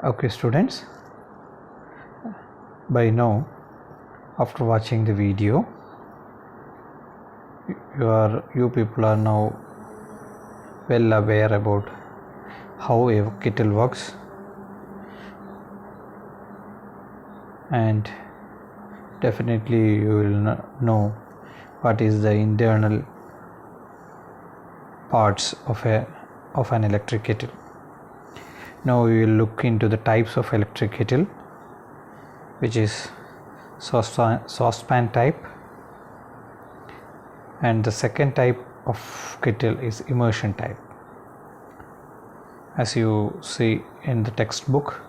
Okay, students, by now, after watching the video, you people are now well aware about how a kettle works, and definitely you will know what is the internal parts of an electric kettle. Now we will look into the types of electric kettle, which is saucepan type, and the second type of kettle is immersion type. As you see in the textbook,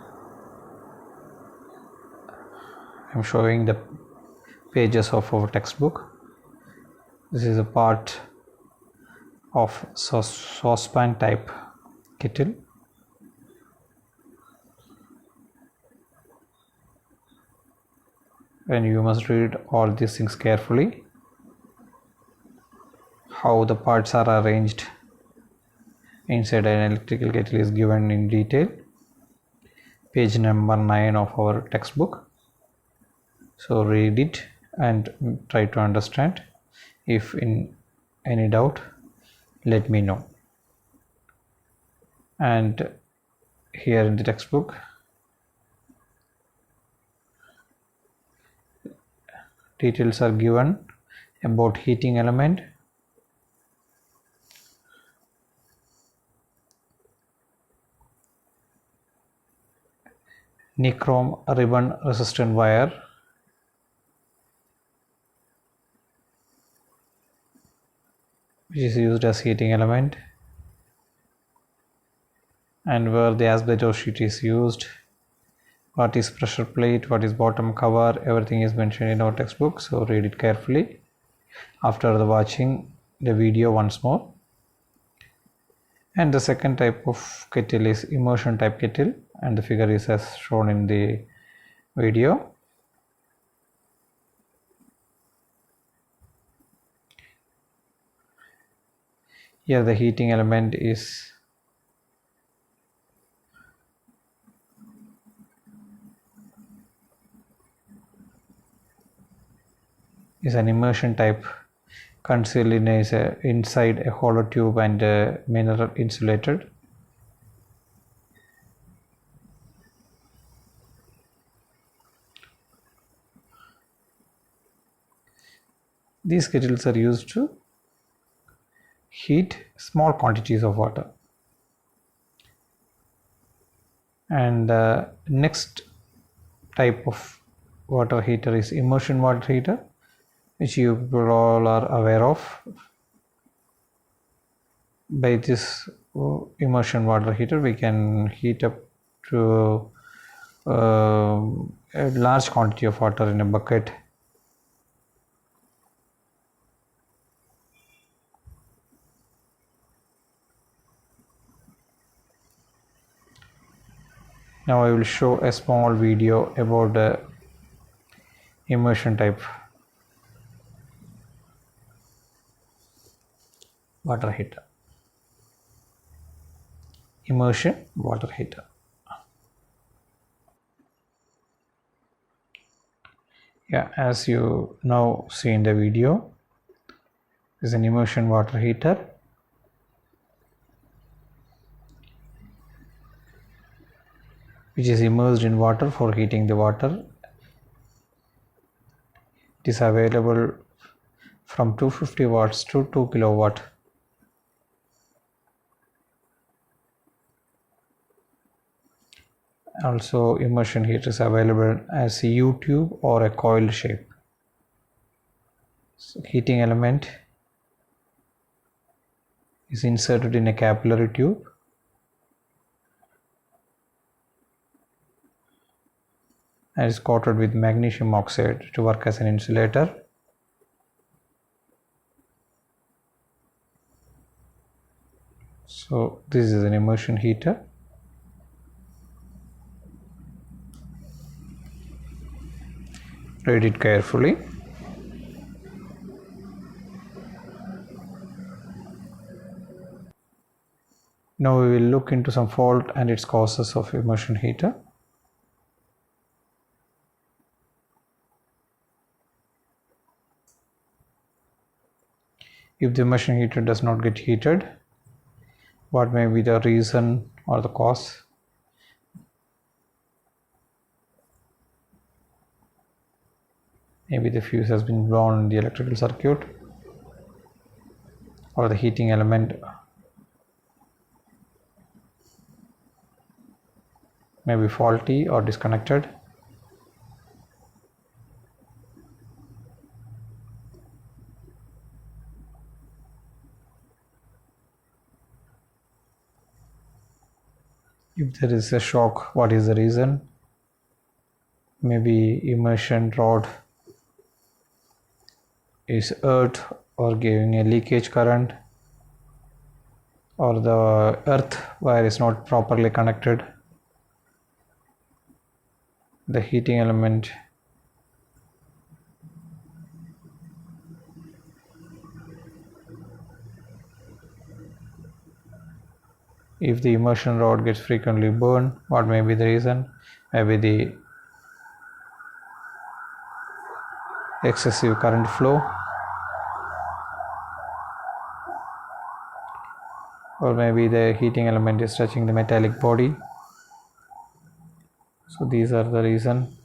I am showing the pages of our textbook. This is a part of saucepan type kettle. And you must read all these things carefully. How the parts are arranged inside an electrical kettle is given in detail. Page number 9 of our textbook. So read it and try to understand. If in any doubt, let me know. And here in the textbook, details are given about heating element, nichrome ribbon resistant wire, which is used as heating element, and where the asbestos sheet is used, what is pressure plate, what is bottom cover, everything is mentioned in our textbook. So read it carefully after watching the video once more. And the second type of kettle is immersion type kettle, and the figure is as shown in the video. Here the heating element is an immersion type, concealed in inside a hollow tube and mineral insulated. These kettles are used to heat small quantities of water. And next type of water heater is immersion water heater, which you all are aware of. By this immersion water heater, we can heat up to a large quantity of water in a bucket. Now I will show a small video about the immersion type water heater. Immersion water heater. Yeah, as you now see in the video, is an immersion water heater. Which is immersed in water for heating the water. It is available from 250 watts to 2 kilowatt. Also, immersion heater is available as a U-tube or a coil shape. So, heating element is inserted in a capillary tube. And is coated with magnesium oxide to work as an insulator. So this is an immersion heater. Read it carefully. Now we will look into some fault and its causes of immersion heater. If the immersion heater does not get heated, what may be the reason or the cause? Maybe the fuse has been blown in the electrical circuit, or the heating element may be faulty or disconnected. If there is a shock, what is the reason? Maybe immersion rod is hurt or giving a leakage current, or the earth wire is not properly connected. The heating element if the immersion rod gets frequently burned, what may be the reason? Maybe the excessive current flow, or maybe the heating element is touching the metallic body. So these are the reason.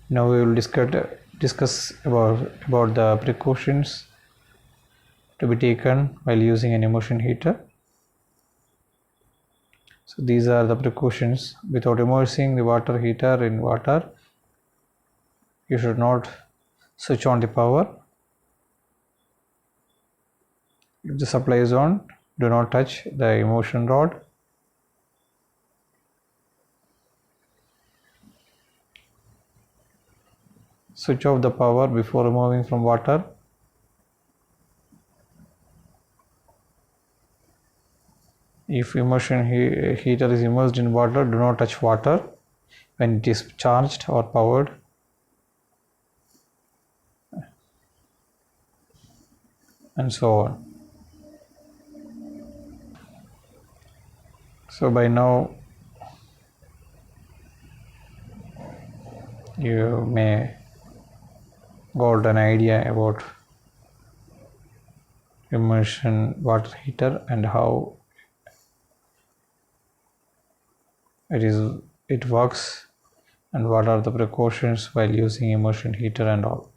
Now we will discuss about the precautions to be taken while using an immersion heater. So these are the precautions. Without immersing the water heater in water, you should not switch on the power. If the supply is on, do not touch the immersion rod. Switch off the power before removing from water. If immersion heater is immersed in water, do not touch water when it is charged or powered. And so on. So by now you may got an idea about immersion water heater and how it works and what are the precautions while using immersion heater and all.